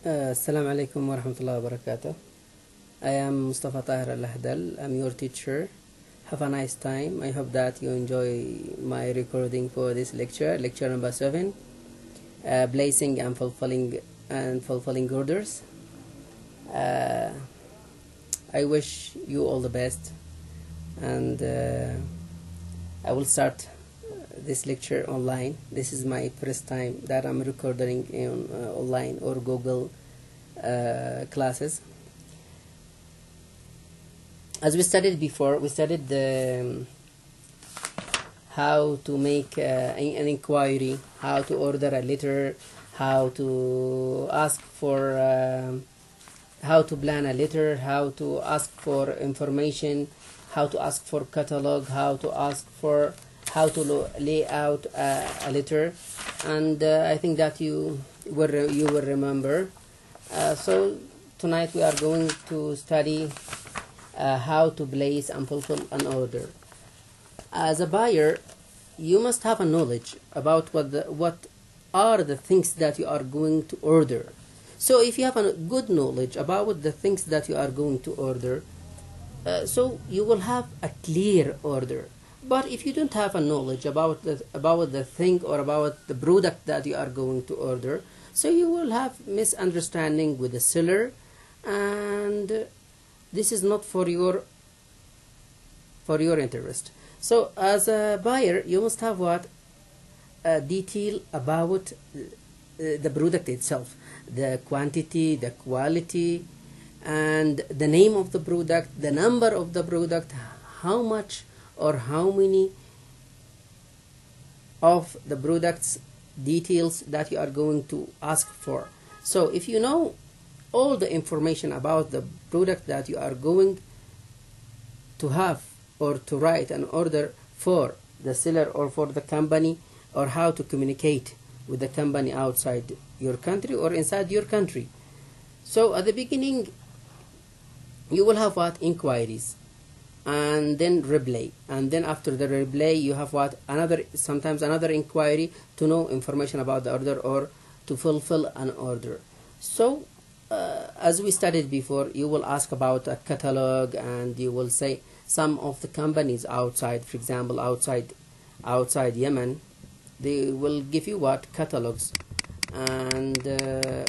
Assalamu alaikum wa rahmatullahi wa barakatuh. I am Mustafa Tahir Al-Ahdal. I'm your teacher. Have a nice time. I hope that you enjoy my recording for this lecture number 7, placing and fulfilling orders. I wish you all the best, and I will start this lecture online. This is my first time that I'm recording in online or Google classes. As we studied before, we studied how to make an inquiry, how to order a letter, how to ask for how to plan a letter, how to ask for information, how to ask for catalog, how to lay out a letter, and I think that you will remember. So tonight we are going to study how to place and fulfill an order. As a buyer, you must have a knowledge about what are the things that you are going to order. So if you have a good knowledge about the things that you are going to order, so you will have a clear order. But if you don't have a knowledge about the thing or about the product that you are going to order, so you will have misunderstanding with the seller, and this is not for your interest. So as a buyer, you must have a detail about the product itself, the quantity, the quality, and the name of the product, the number of the product, how much or how many of the products details that you are going to ask for. So if you know all the information about the product that you are going to have or to write an order for the seller or for the company, or how to communicate with the company outside your country or inside your country. So at the beginning you will have inquiries, and then reply, and then after the reply you have sometimes another inquiry to know information about the order or to fulfill an order. So as we studied before, you will ask about a catalog, and you will say some of the companies outside, for example outside Yemen, they will give you catalogs, and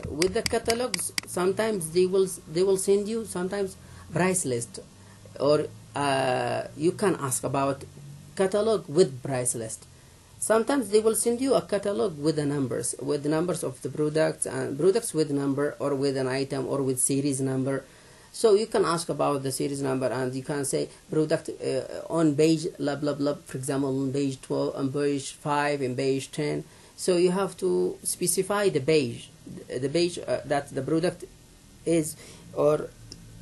with the catalogs sometimes they will send you sometimes price list, or you can ask about catalog with price list. Sometimes they will send you a catalog with the numbers of the products, and products with number, or with an item, or with series number. So you can ask about the series number, and you can say product on page blah blah blah, for example on page 12, on page 5, and page 10. So you have to specify the page that the product is, or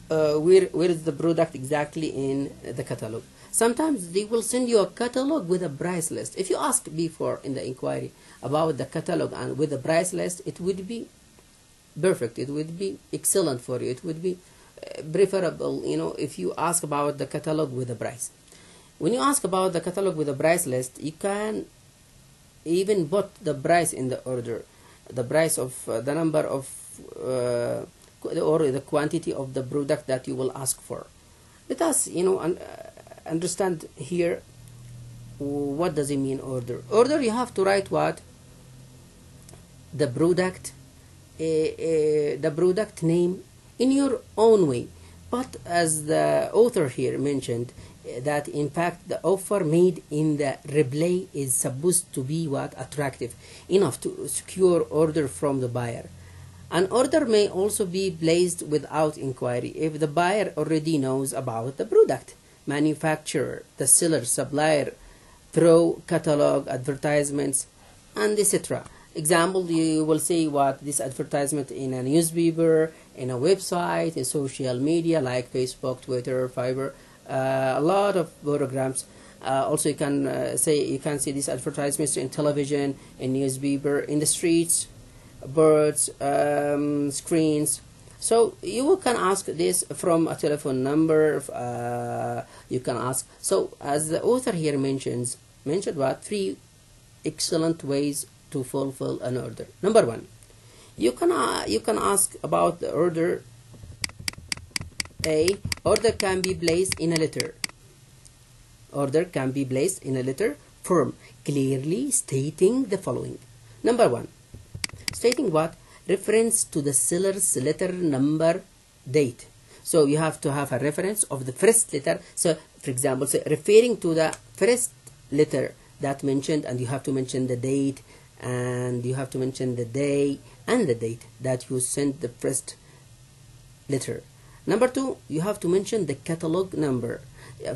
where is the product exactly in the catalog. Sometimes they will send you a catalog with a price list. If you ask before in the inquiry about the catalog and with the price list, it would be perfect, it would be excellent for you, it would be preferable, if you ask about the catalog with the price. When you ask about the catalog with the price list, you can even put the price in the order, the price of the number of or the quantity of the product that you will ask for. Let us understand here what does it mean order. Order, you have to write the product name in your own way, but as the author here mentioned, that in fact the offer made in the reply is supposed to be attractive enough to secure order from the buyer. An order may also be placed without inquiry if the buyer already knows about the product, manufacturer, the seller, supplier, through catalog, advertisements, and etc. Example, you will see this advertisement in a newspaper, in a website, in social media like Facebook, Twitter, Fiverr, a lot of programs. Also you can see these advertisements in television, in newspaper, in the streets, boards, screens. So you can ask this from a telephone number. You can ask. So as the author here mentioned 3 excellent ways to fulfill an order. Number 1, You can ask about the order A. Order can be placed in a letter. Order can be placed in a letter form, clearly stating the following. Number 1. Stating what? Reference to the seller's letter number, date. So you have to have a reference of the first letter. So for example, say referring to the first letter that mentioned, and you have to mention the date, and you have to mention the day and the date that you sent the first letter. Number 2, you have to mention the catalog number.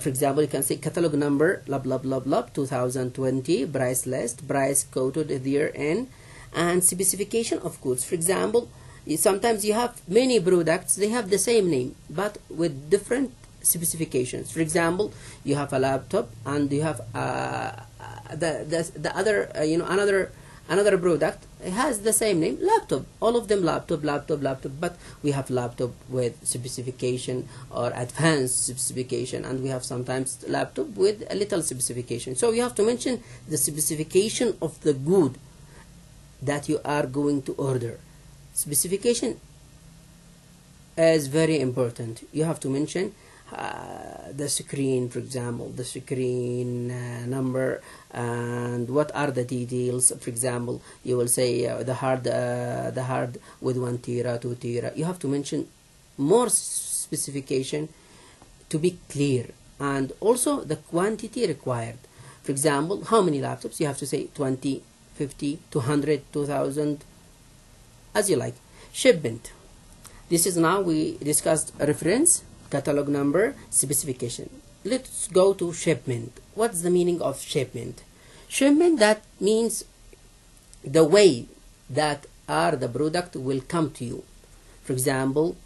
For example, you can say catalog number blah blah blah blah 2020, price list, price quoted therein, and specification of goods. For example, sometimes you have many products, they have the same name but with different specifications. For example, you have a laptop and you have the other another product, it has the same name, laptop, all of them laptop, but we have laptop with specification or advanced specification, and we have sometimes laptop with a little specification. So you have to mention the specification of the good that you are going to order. Specification is very important. You have to mention the screen, for example, the screen number, and what are the details. For example, you will say the hard with 1 tera, 2 tera. You have to mention more specification to be clear, and also the quantity required. For example, how many laptops? You have to say 20, 50, 200, 2000, as you like. Shipment. This is now we discussed reference, catalog number, specification. Let's go to shipment. What's the meaning of shipment? Shipment, that means the way that the product will come to you. For example,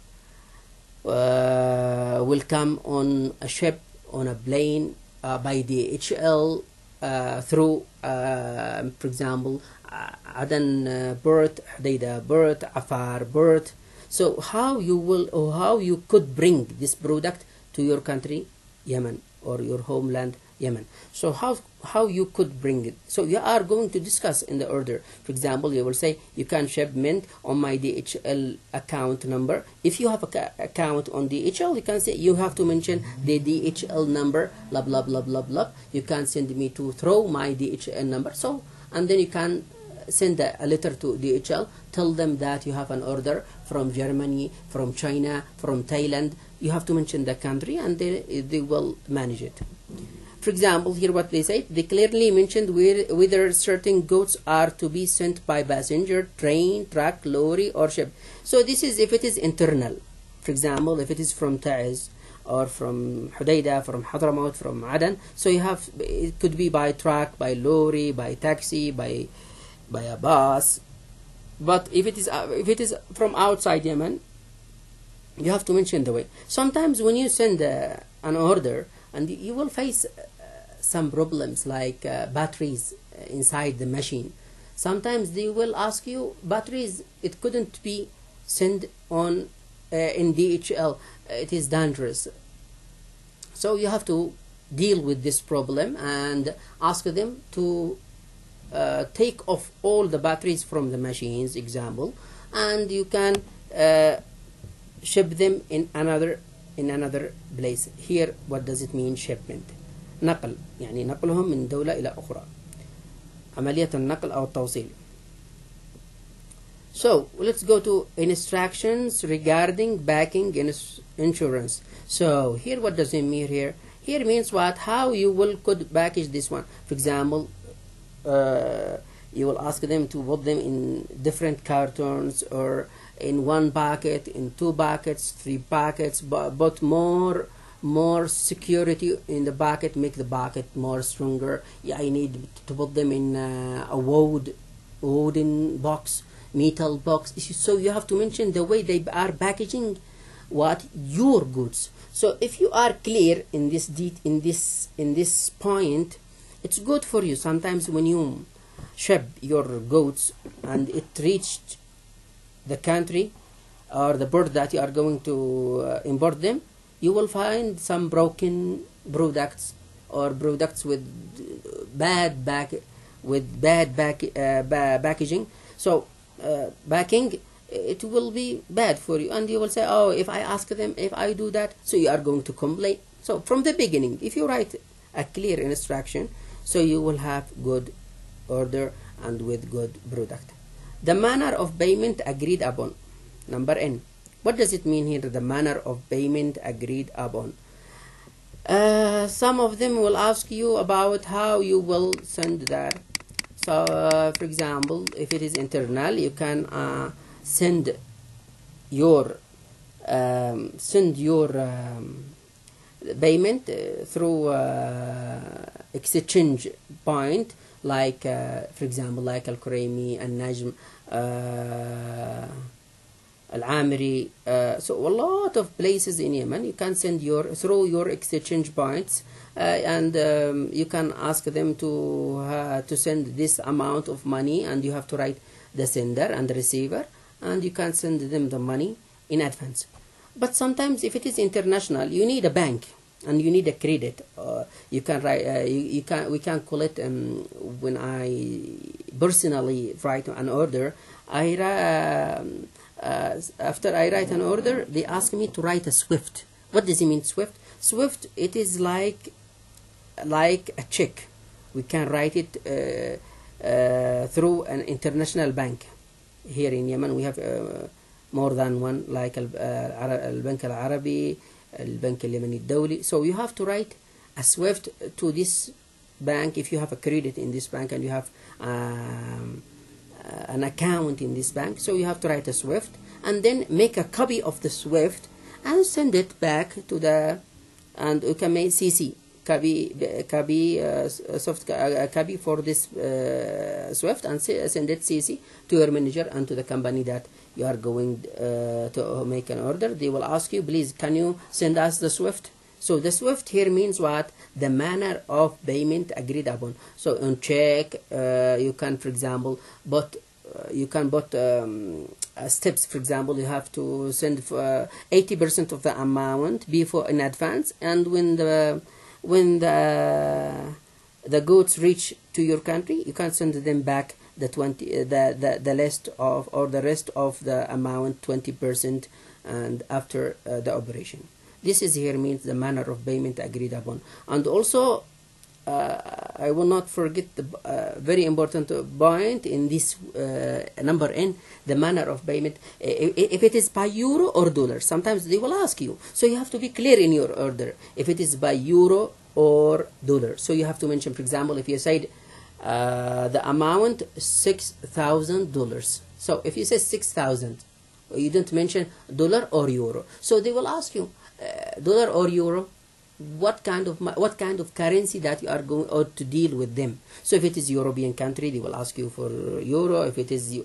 will come on a ship, on a plane, by DHL, through for example Aden port, Hodeidah port, Afar port. So how you will, or how you could bring this product to your country, Yemen, or your homeland, Yemen. So how you could bring it. So you are going to discuss in the order. For example, you will say you can shipment on my DHL account number. If you have a account on DHL, you can say you have to mention the DHL number, blah blah blah blah blah. You can send me to through my DHL number. So, and then you can send a letter to DHL, tell them that you have an order from Germany, from China, from Thailand. You have to mention the country, and they will manage it. For example, here what they say, they clearly mentioned whether certain goods are to be sent by passenger, train, truck, lorry, or ship. So this is if it is internal. For example, if it is from Taiz, or from Hodeidah, from Hadramaut, from Aden, so you have, it could be by truck, by lorry, by taxi, by a bus. But if it is from outside Yemen, you have to mention the way. Sometimes when you send an order, and you will face some problems like batteries inside the machine. Sometimes they will ask you batteries, it couldn't be sent on in DHL, it is dangerous. So you have to deal with this problem and ask them to take off all the batteries from the machines, example, and you can ship them in another place. Here what does it mean shipment? نقل، يعني نقلهم من دولة إلى أخرى، عملية النقل أو التوصيل. So let's go to instructions regarding packing insurance. So here what does it mean here? Here means what? How you could package this one. For example, you will ask them to put them in different cartons, or in one packet, in 2 packets, 3 packets, but more security in the packet, make the packet more stronger. Yeah, I need to put them in a wooden box, metal box. So you have to mention the way they are packaging what your goods. So if you are clear in this point, it's good for you. Sometimes when you ship your goods and it reached the country or the port that you are going to import them, you will find some broken products, or products with bad packaging. So backing, it will be bad for you, and you will say, oh, if I ask them, if I do that, so you are going to complain. So from the beginning, if you write a clear instruction, so you will have good order and with good product. The manner of payment agreed upon, number N. What does it mean here, the manner of payment agreed upon? Some of them will ask you about how you will send that. So for example, if it is internal, you can send your payment through exchange point, like for example, like Al-Quraimi, Al-Najm, Al-Amiri. So a lot of places in Yemen you can send through your exchange points, and you can ask them to send this amount of money, and you have to write the sender and the receiver, and you can send them the money in advance. But sometimes if it is international, you need a bank and you need a credit. You can write. We can call it. When I personally write an order, after I write an order, they ask me to write a SWIFT. What does it mean, SWIFT? SWIFT, it is like a check. We can write it through an international bank. Here in Yemen, we have more than one, like Al-Bank Al-Arabi, Al-Bank Al-Yemeni Dawli. So you have to write a SWIFT to this bank if you have a credit in this bank and you have an account in this bank. So you have to write a SWIFT and then make a copy of the SWIFT and send it back to the, and you can make CC copy for this SWIFT and send it CC to your manager and to the company that you are going to make an order. They will ask you, please, can you send us the SWIFT? So the SWIFT here means what? The manner of payment agreed upon. So on check, you can, for example, steps. For example, you have to send 80% of the amount before in advance, and when the goods reach to your country, you can send them back the rest of the amount, 20%, and after the operation. This is here means the manner of payment agreed upon. And also I will not forget the very important point in this number N, the manner of payment. If it is by euro or dollar, sometimes they will ask you. So you have to be clear in your order if it is by euro or dollar. So you have to mention, for example, if you said the amount $6,000. So if you say 6,000, you don't mention dollar or euro. So they will ask you dollar or euro. What kind of currency that you are going to deal with them. So if it is European country, they will ask you for euro. If it is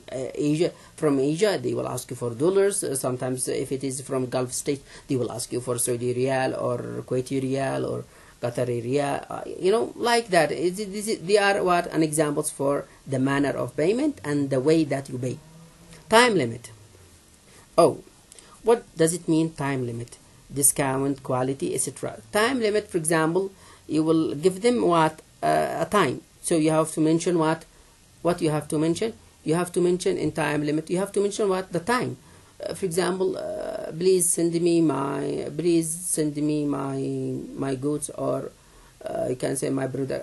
from Asia, they will ask you for dollars. Sometimes if it is from Gulf state, they will ask you for Saudi Riyal or Kuwaiti Riyal or Qatari Riyal. Like that. They are an examples for the manner of payment and the way that you pay. Time limit. Oh, what does it mean, time limit? Discount, quality, etc. Time limit, for example, you will give them a time. So you have to mention what you have to mention. You have to mention in time limit. You have to mention the time. For example, please send me my goods, or you can say my goods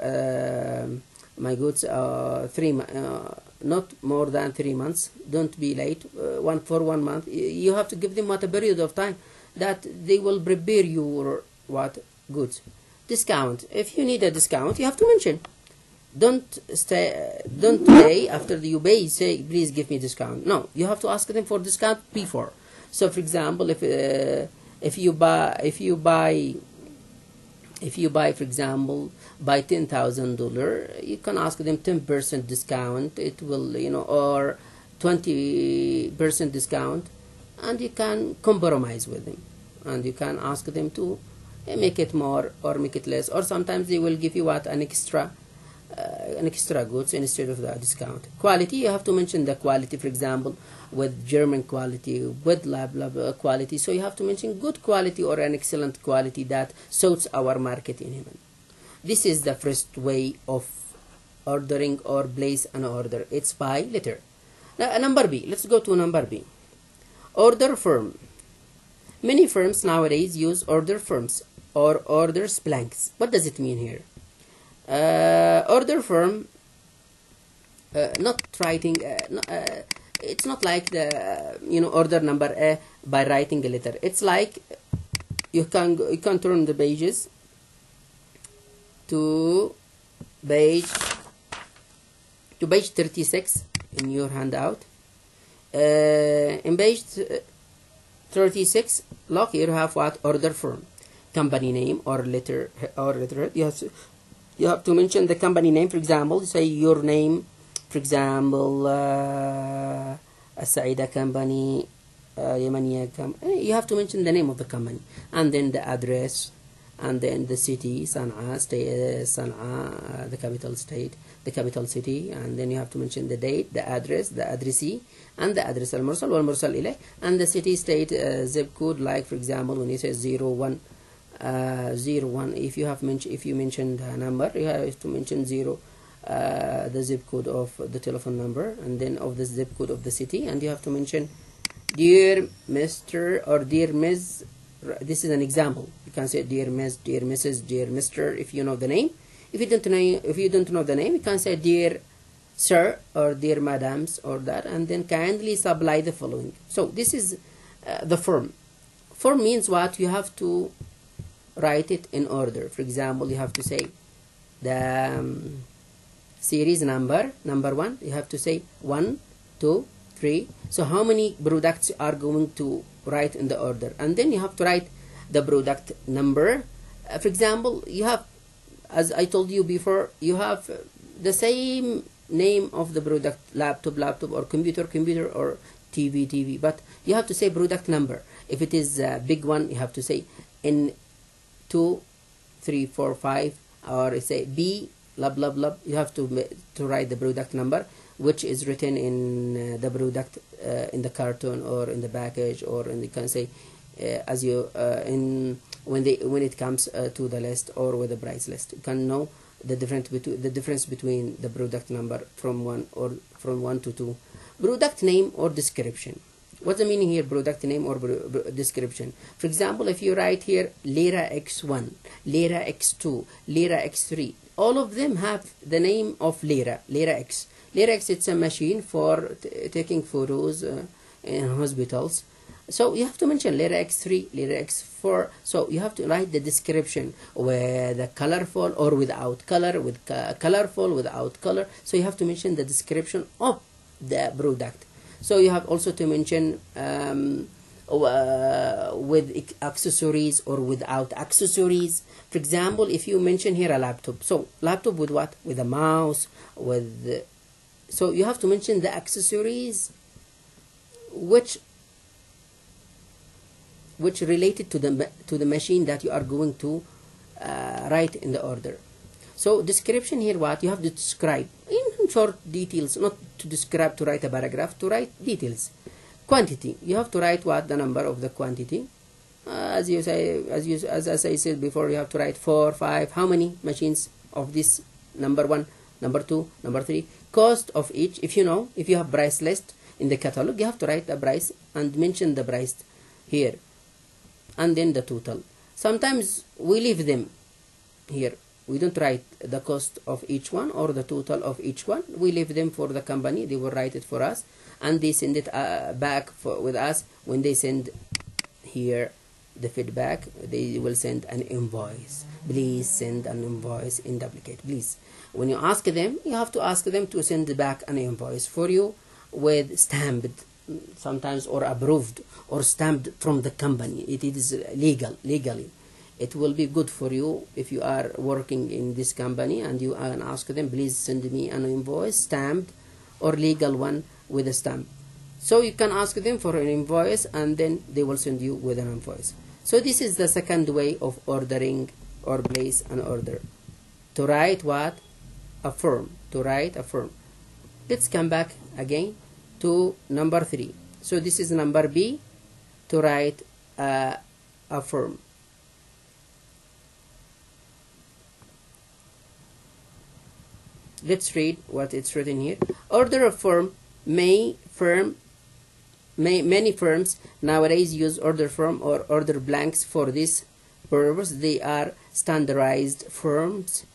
3 months. Not more than 3 months. Don't be late. For 1 month. You have to give them a period of time that they will prepare your goods. Discount. If you need a discount, you have to mention. Don't pay after you pay. Say, please give me discount. No, you have to ask them for discount before. So, for example, if you buy, for example, by $10,000, you can ask them 10% discount. It will, or 20% discount. And you can compromise with them, and you can ask them to make it more or make it less, or sometimes they will give you an extra goods instead of the discount. Quality, you have to mention the quality, for example, with German quality, with lab quality. So you have to mention good quality or an excellent quality that suits our market in Yemen. This is the first way of ordering or place an order. It's by letter. Now, number B. Let's go to number B. Order form. Many firms nowadays use order forms or orders blanks. What does it mean here? Order form, not writing. It's not like the order number A by writing a letter. It's like you can turn the pages to page 36 in your handout. In page 36, look, here you have what? Order form, company name or letter you have to mention the company name. For example, say your name, for example, Saida company, Yemenia company. You have to mention the name of the company, and then the address, and then the city, Sana'a, Sana'a, the capital state, the capital city, and then you have to mention the date, the address, the addressee, and the address al-mursal wal-mursal ilayh, and the city, state, zip code. Like for example, when you say 01, if you mention the number, you have to mention the zip code of the telephone number, and then of the zip code of the city, and you have to mention dear Mr. or dear Ms. This is an example. You can say dear Ms., dear Mrs., dear Mr. if you know the name. If you don't know the name, you can say dear Sir or dear Madams or that, and then kindly supply the following. So this is the form. Form means what? You have to write it in order. For example, you have to say the series number 1. You have to say 1, 2, 3. So how many products are going to write in the order, and then you have to write the product number. For example, you have, as I told you before, you have the same name of the product, laptop or computer or TV, but you have to say product number. If it is a big one, you have to say in 2, 3, 4, 5, or say B blah blah blah. You have to write the product number, which is written in the product in the carton or in the package, or in the, can say as you when it comes to the list or with the price list. You can know the difference between the product number from 1 to 2. Product name or description. What's the meaning here? Product name or description. For example, if you write here Lira X1, Lira X2, Lira X3, all of them have the name of Lira X. Lira X, it's a machine for taking photos in hospitals. So you have to mention Lira X3, Lira X4. So you have to write the description with the colorful or without color, with colorful, without color. So you have to mention the description of the product. So you have also to mention with accessories or without accessories. For example, if you mention here a laptop, so laptop with what? With a mouse, so you have to mention the accessories which related to the machine that you are going to write in the order. So description here, what you have to describe in short details, not to describe to write a paragraph, to write details. Quantity, you have to write what? The number of the quantity. As I said before, you have to write 4, 5, how many machines of this number 1, number 2, number 3. Cost of each, if you have price list in the catalog, you have to write the price and mention the price here, and then the total. Sometimes we leave them here. We don't write the cost of each one or the total of each one. We leave them for the company. They will write it for us, and they send it back with us. When they send here the feedback, they will send an invoice. Please send an invoice in duplicate, please. When you ask them, you have to ask them to send back an invoice for you with stamped, sometimes, or approved or stamped from the company. It is legally. It will be good for you if you are working in this company, and you can ask them, please send me an invoice, stamped or legal one with a stamp. So you can ask them for an invoice, and then they will send you with an invoice. So this is the second way of ordering or place an order. To write what? A form. To write a form. Let's come back again to number 3. So this is number B, to write a form. Let's read what it's written here. Order a form Many firms nowadays use order form or order blanks for this purpose. They are standardized forms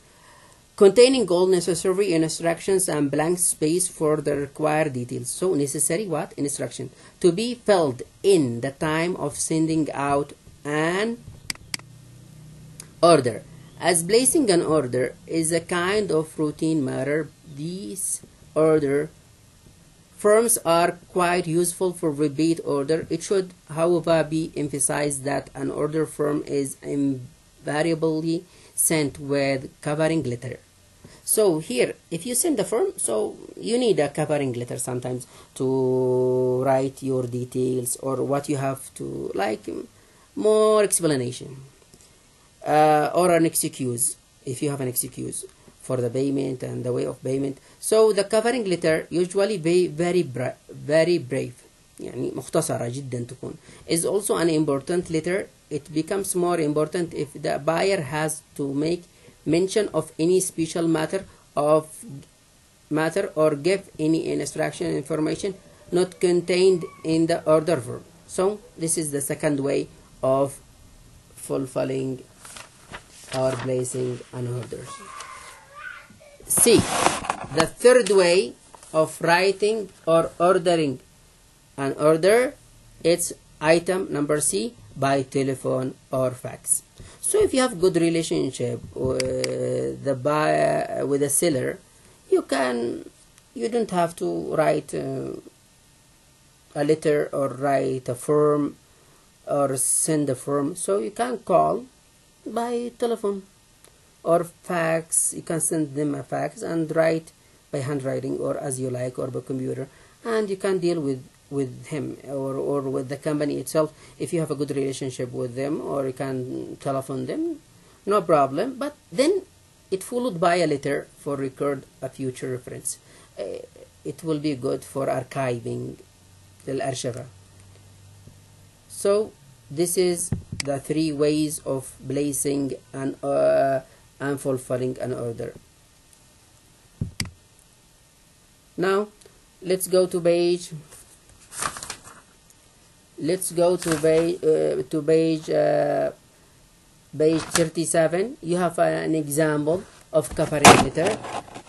containing all necessary instructions and blank space for the required details. So necessary what? Instruction to be filled in the time of sending out an order. As placing an order is a kind of routine matter, these order forms are quite useful for repeat order. It should, however, be emphasized that an order form is invariably sent with covering letter. So here, if you send a form, so you need a covering letter sometimes to write your details or what you have to, like more explanation or an excuse if you have an excuse for the payment and the way of payment. So the covering letter usually be very brief, يعني مختصرة جدا تكون, is also an important letter. It becomes more important if the buyer has to make mention of any special matter or give any instruction information not contained in the order form. So this is the second way of fulfilling or placing an order. C. The third way of writing or ordering an order, it's item number C, by telephone or fax. So if you have good relationship with the buyer, with the seller, you don't have to write a letter or write a form or send a form. So you can call by telephone or fax. You can send them a fax and write by handwriting or as you like or by computer, and you can deal with him or with the company itself if you have a good relationship with them, or you can telephone them, no problem. But then it followed by a letter for record a future reference. It will be good for archiving the archive. So this is the three ways of placing and fulfilling an order. Now let's go to page 37. You have an example of covering letter,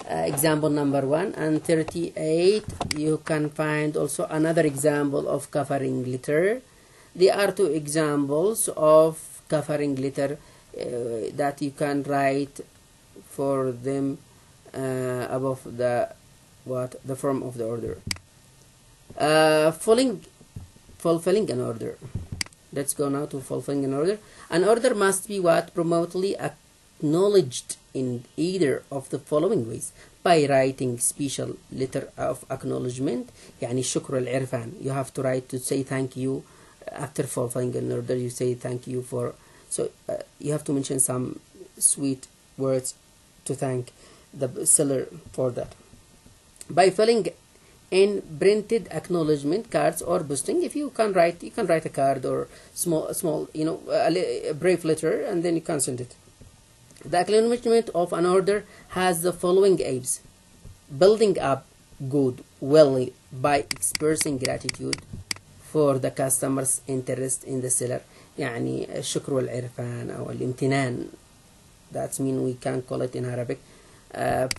example number 1, and 38 you can find also another example of covering letter. There are two examples of covering letter that you can write for them above the form of the order. Fulfilling an order. Let's go now to fulfilling an order. An order must be promptly acknowledged in either of the following ways: by writing special letter of acknowledgement, يعني شكر العرفان. You have to write to say thank you after fulfilling an order. You say thank you for, so you have to mention some sweet words to thank the seller for that. By filling in printed acknowledgement cards or posting, if you can write a card or small a brief letter, and then you can send it. The acknowledgement of an order has the following aims: building up goodwill by expressing gratitude for the customer's interest in the seller, يعني الشكر والعرفان أو الامتنان. That's mean we can call it in Arabic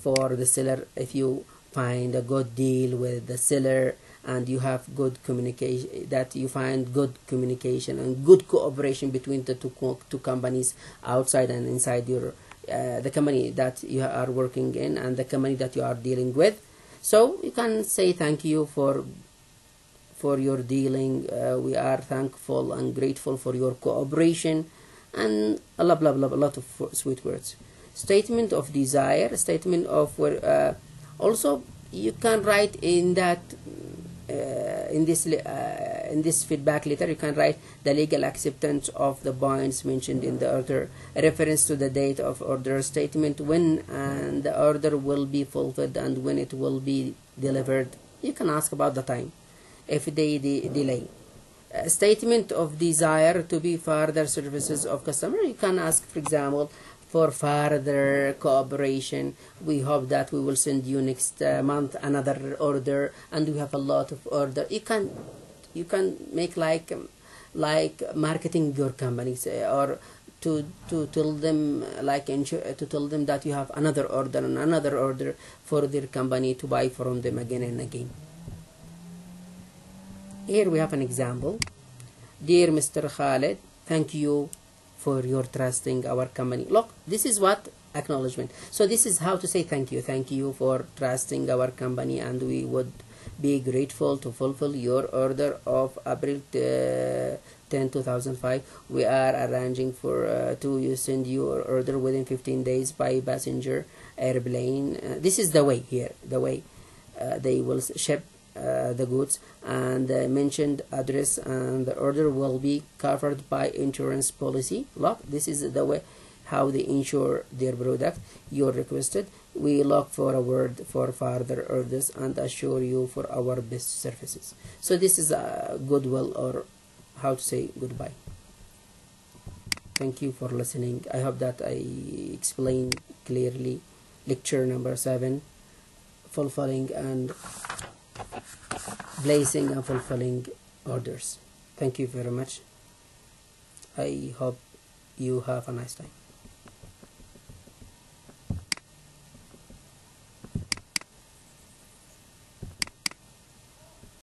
for the seller. If you find a good deal with the seller and you have good communication, that you find good communication and good cooperation between the two companies outside and inside your the company that you are working in and the company that you are dealing with. So you can say thank you for your dealing. We are thankful and grateful for your cooperation, and a lot of sweet words. Statement of desire, statement of also you can write in that in this feedback letter, you can write the legal acceptance of the points mentioned in the order, a reference to the date of order, statement when and the order will be fulfilled and when it will be delivered. You can ask about the time if they delay. Statement of desire to be further services of customer. You can ask, for example, for further cooperation. We hope that we will send you next month another order, and we have a lot of order. You can make like marketing your companies, or to tell them to tell them that you have another order and another order for their company to buy from them again and again. Here we have an example. Dear Mr. Khaled, thank you for your trusting our company. Look, this is what acknowledgement. So this is how to say thank you. Thank you for trusting our company, and we would be grateful to fulfill your order of April 10, 2005. We are arranging for to send your order within 15 days by passenger airplane. This is the way here, the way they will ship the goods, and mentioned address, and the order will be covered by insurance policy. Look, this is the way how they insure their product you requested. We look forward for further orders and assure you for our best services. So this is a goodwill, or how to say goodbye. Thank you for listening. I hope that I explained clearly lecture number 7, fulfilling and placing and fulfilling orders. Thank you very much. I hope you have a nice time.